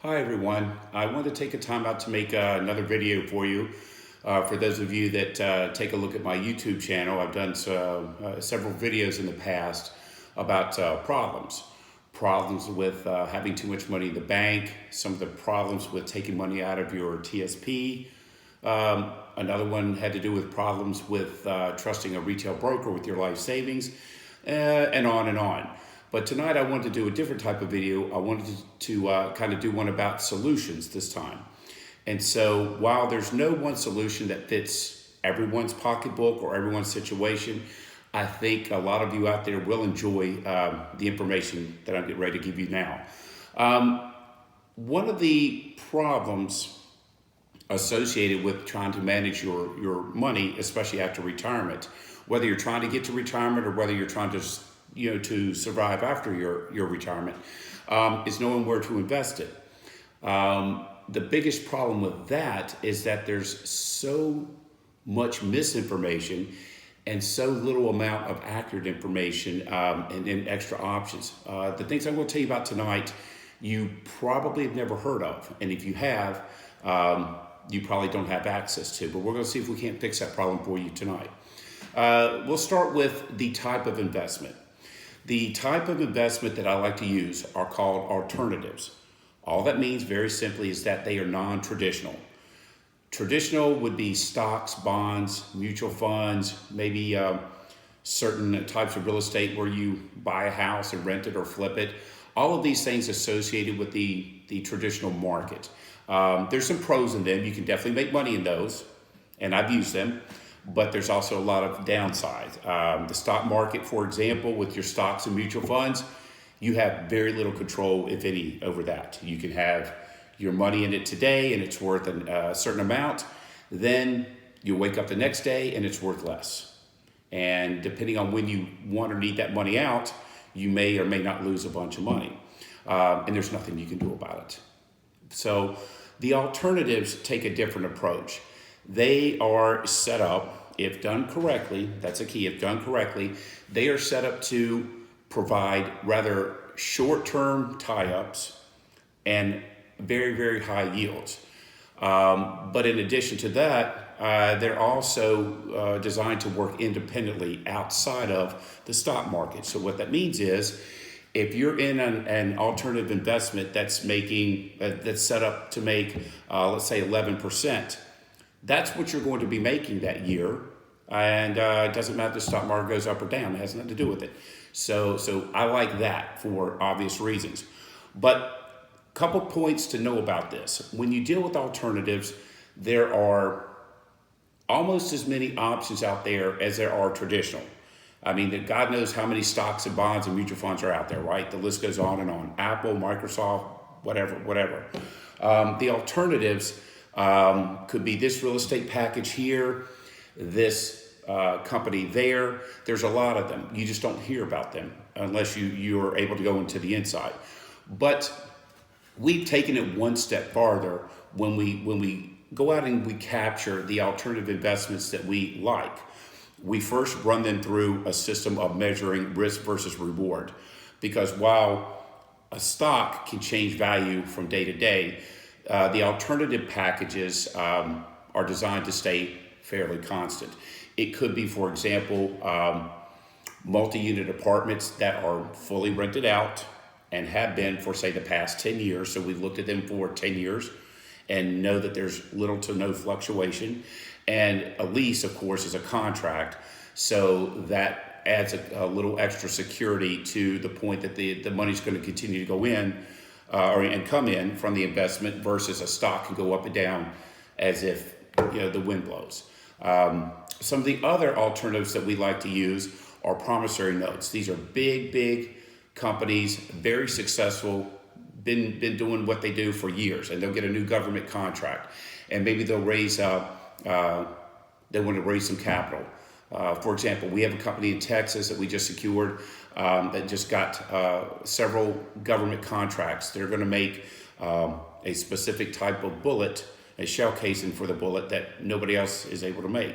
Hi everyone. I want to take a time out to make another video for you. For those of you that take a look at my YouTube channel, I've done several videos in the past about problems. Problems with having too much money in the bank, some of the problems with taking money out of your TSP. Another one had to do with problems with trusting a retail broker with your life savings, and on and on. But tonight I wanted to do a different type of video. I wanted to kind of do one about solutions this time. And so while there's no one solution that fits everyone's pocketbook or everyone's situation, I think a lot of you out there will enjoy the information that I'm getting ready to give you now. One of the problems associated with trying to manage your money, especially after retirement, whether you're trying to get to retirement or whether you're trying to survive after your retirement, is knowing where to invest it. The biggest problem with that is that there's so much misinformation and so little amount of accurate information, and extra options. The things I'm going to tell you about tonight, you probably have never heard of, and if you have, you probably don't have access to. But we're going to see if we can't fix that problem for you tonight. We'll start with the type of investment. The type of investment that I like to use are called alternatives. All that means very simply is that they are non-traditional. Traditional would be stocks, bonds, mutual funds, maybe certain types of real estate where you buy a house and rent it or flip it. All of these things associated with the traditional market. There's some pros in them. You can definitely make money in those, and I've used them. But there's also a lot of downside. The stock market, for example, with your stocks and mutual funds, you have very little control, if any, over that. You can have your money in it today and it's worth a certain amount. Then you wake up the next day and it's worth less. And depending on when you want or need that money out, you may or may not lose a bunch of money. And there's nothing you can do about it. So the alternatives take a different approach. They are set up, if done correctly, that's a key, if done correctly, they are set up to provide rather short-term tie-ups and very, very high yields. But in addition to that, they're also designed to work independently outside of the stock market. So what that means is, if you're in an alternative investment that's making, that's set up to make, let's say 11%, that's what you're going to be making that year. And it doesn't matter if the stock market goes up or down. It has nothing to do with it. So I like that for obvious reasons. But a couple points to know about this. When you deal with alternatives, there are almost as many options out there as there are traditional. I mean, God knows how many stocks and bonds and mutual funds are out there, right? The list goes on and on. Apple, Microsoft, whatever. The alternatives could be this real estate package here, this company there. There's a lot of them. You just don't hear about them unless you are able to go into the inside. But we've taken it one step farther when we go out and we capture the alternative investments that we like. We first run them through a system of measuring risk versus reward. Because while a stock can change value from day to day, the alternative packages are designed to stay fairly constant. It could be, for example, multi-unit apartments that are fully rented out and have been for, say, the past 10 years. So we've looked at them for 10 years and know that there's little to no fluctuation. And a lease, of course, is a contract. So that adds a little extra security to the point that the money's going to continue to go in and come in from the investment, versus a stock can go up and down as if the wind blows. Some of the other alternatives that we like to use are promissory notes. These are big companies, very successful, been doing what they do for years, and they'll get a new government contract, and maybe they'll raise they want to raise some capital. For example, we have a company in Texas that we just secured that just got several government contracts. They're going to make a specific type of bullet, a shell casing for the bullet that nobody else is able to make.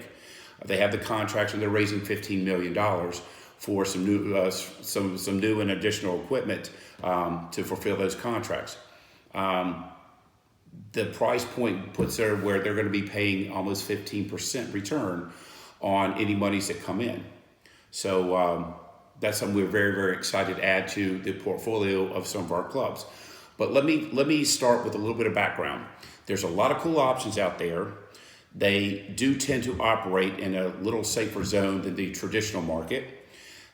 They have the contracts and they're raising $15 million for some new and additional equipment to fulfill those contracts. the price point puts there where they're going to be paying almost 15% return on any monies that come in. So that's something we're very, very excited to add to the portfolio of some of our clubs. But let me start with a little bit of background. There's a lot of cool options out there. They do tend to operate in a little safer zone than the traditional market.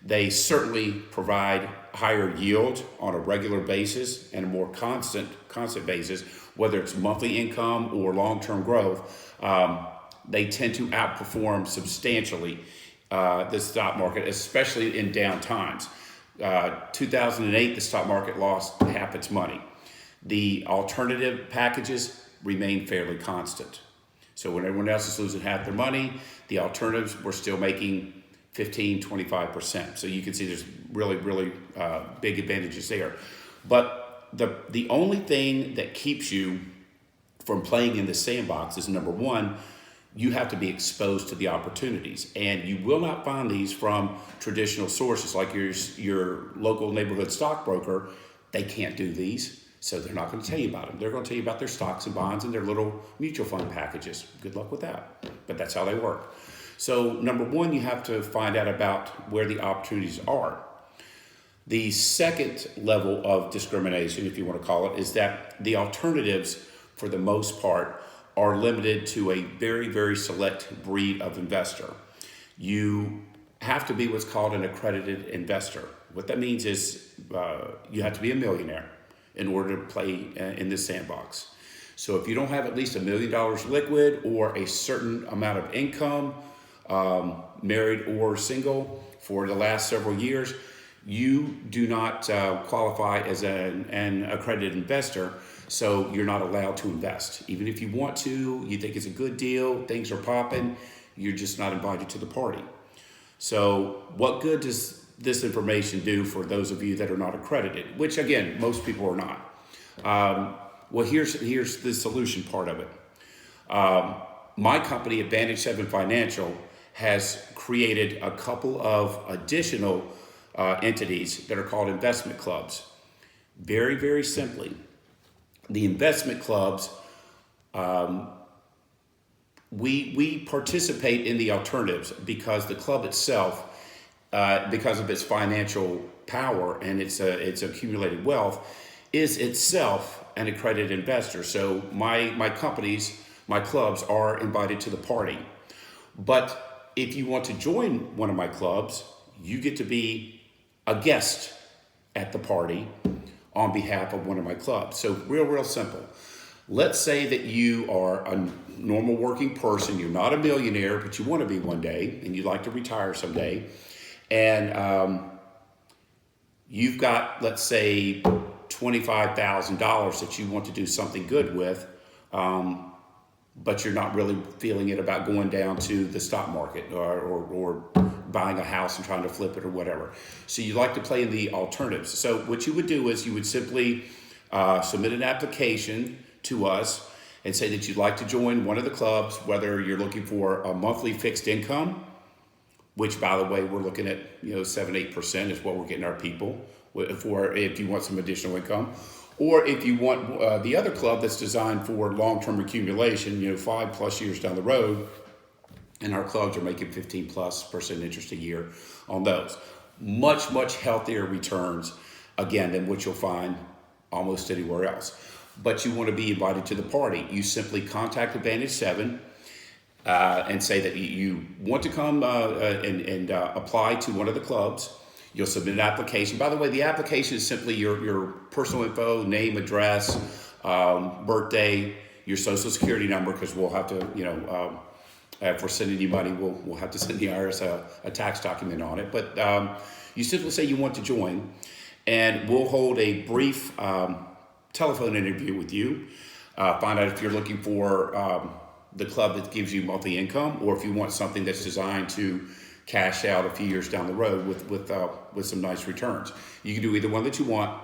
They certainly provide higher yield on a regular basis and a more constant basis, whether it's monthly income or long-term growth. They tend to outperform substantially the stock market, especially in down times. 2008, the stock market lost half its money. The alternative packages remain fairly constant. So when everyone else is losing half their money, the alternatives were still making 15, 25%. So you can see there's really, really big advantages there. But the only thing that keeps you from playing in the sandbox is, number one, you have to be exposed to the opportunities. And you will not find these from traditional sources like your local neighborhood stockbroker. They can't do these. So they're not going to tell you about them. They're going to tell you about their stocks and bonds and their little mutual fund packages. Good luck with that. But that's how they work. So number one, you have to find out about where the opportunities are. The second level of discrimination, if you want to call it, is that the alternatives, for the most part, are limited to a very, very select breed of investor. You have to be what's called an accredited investor. What that means is you have to be a millionaire in order to play in this sandbox. So if you don't have at least $1 million liquid or a certain amount of income, married or single, for the last several years, you do not qualify as an accredited investor, so you're not allowed to invest. Even if you want to, you think it's a good deal, things are popping, you're just not invited to the party. So what good does this information do for those of you that are not accredited, which again, most people are not? Well, here's the solution part of it. My company, Advantage 7 Financial, has created a couple of additional entities that are called investment clubs. Very, very simply, the investment clubs, we participate in the alternatives because the club itself, because of its financial power and its accumulated wealth, is itself an accredited investor. So my clubs are invited to the party. But if you want to join one of my clubs, you get to be a guest at the party on behalf of one of my clubs. So real simple. Let's say that you are a normal working person, you're not a millionaire, but you want to be one day, and you'd like to retire someday. And you've got, let's say, $25,000 that you want to do something good with, but you're not really feeling it about going down to the stock market or buying a house and trying to flip it or whatever. So you like to play in the alternatives. So what you would do is you would simply submit an application to us and say that you'd like to join one of the clubs, whether you're looking for a monthly fixed income, which, by the way, we're looking at 7-8% is what we're getting our people for if you want some additional income, or if you want the other club that's designed for long-term accumulation, 5+ years down the road, and our clubs are making 15+% interest a year on those. Much healthier returns, again, than what you'll find almost anywhere else. But you want to be invited to the party. You simply contact Advantage 7 and say that you want to come and apply to one of the clubs. You'll submit an application. By the way, the application is simply your personal info, name, address, birthday, your social security number, because we'll have to, if we're sending you money, we'll have to send the IRS a tax document on it. But you simply say you want to join, and we'll hold a brief telephone interview with you, find out if you're looking for the club that gives you monthly income, or if you want something that's designed to cash out a few years down the road with some nice returns. You can do either one that you want.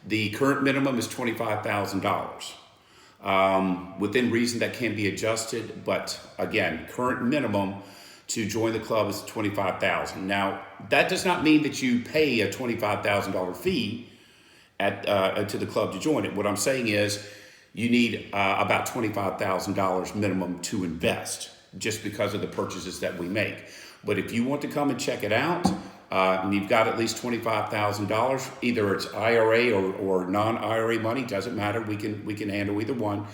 The current minimum is $25,000. Within reason, that can be adjusted, but again, current minimum to join the club is $25,000. Now, that does not mean that you pay a $25,000 fee to the club to join it. What I'm saying is you need about $25,000 minimum to invest just because of the purchases that we make. But if you want to come and check it out, and you've got at least $25,000, either it's IRA or non-IRA money, doesn't matter. We can handle either one.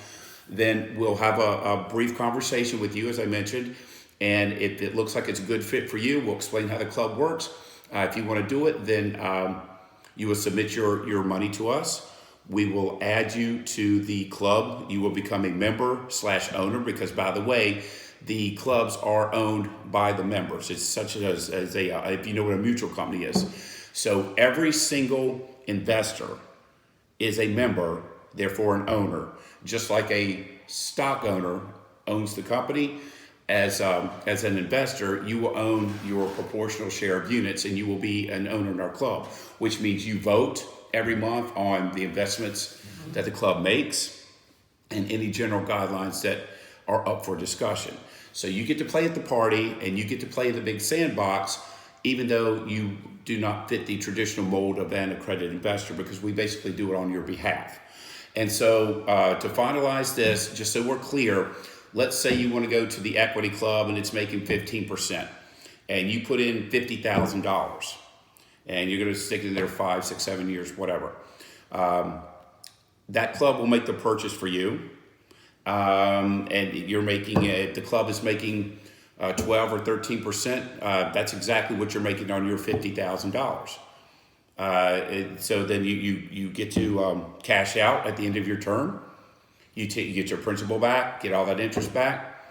Then we'll have a brief conversation with you, as I mentioned. And if it looks like it's a good fit for you, we'll explain how the club works. If you want to do it, then you will submit your money to us. We will add you to the club. You will become a member/owner because, by the way, the clubs are owned by the members. It's such as a, if you know what a mutual company is. So every single investor is a member, therefore an owner. Just like a stock owner owns the company, as an investor, you will own your proportional share of units and you will be an owner in our club, which means you vote every month on the investments that the club makes and any general guidelines that are up for discussion. So you get to play at the party and you get to play in the big sandbox, even though you do not fit the traditional mold of an accredited investor, because we basically do it on your behalf. And so to finalize this, just so we're clear, let's say you want to go to the equity club and it's making 15%, and you put in $50,000, and you're going to stick in there 5, 6, 7 years, whatever. That club will make the purchase for you, and you're making the club is making 12 or 13%. That's exactly what you're making on your $50,000. So then you get to cash out at the end of your term. You get your principal back, get all that interest back,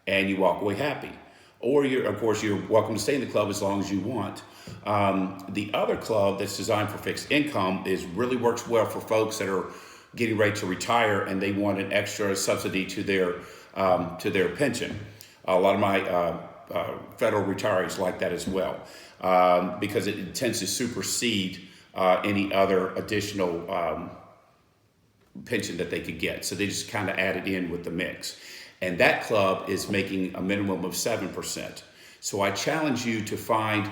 and you walk away happy. Or of course, you're welcome to stay in the club as long as you want. The other club that's designed for fixed income really works well for folks that are getting ready to retire and they want an extra subsidy to their pension. A lot of my federal retirees like that as well, because it tends to supersede any other additional pension that they could get. So they just kind of add it in with the mix. And that club is making a minimum of 7%. So I challenge you to find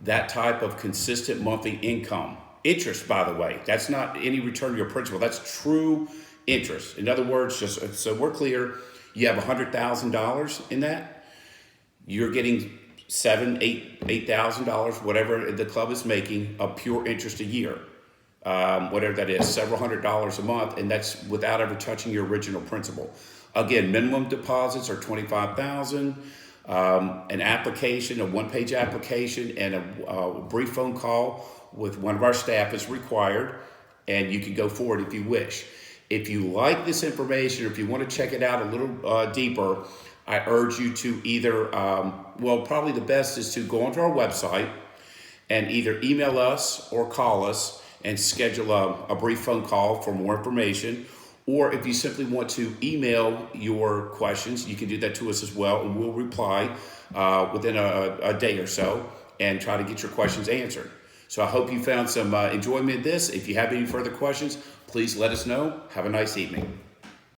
that type of consistent monthly income. Interest, by the way, that's not any return to your principal. That's true interest. In other words, just so we're clear, you have $100,000 in that. You're getting $8,000, whatever the club is making, of pure interest a year. Whatever that is, several $100s a month, and that's without ever touching your original principal. Again, minimum deposits are $25,000. An application, a one-page application, and a brief phone call with one of our staff is required, and you can go forward if you wish. If you like this information, or if you want to check it out a little deeper, I urge you to either, probably the best is to go onto our website and either email us or call us and schedule a brief phone call for more information. Or if you simply want to email your questions, you can do that to us as well, and we'll reply within a day or so and try to get your questions answered. So I hope you found some enjoyment in this. If you have any further questions, please let us know. Have a nice evening.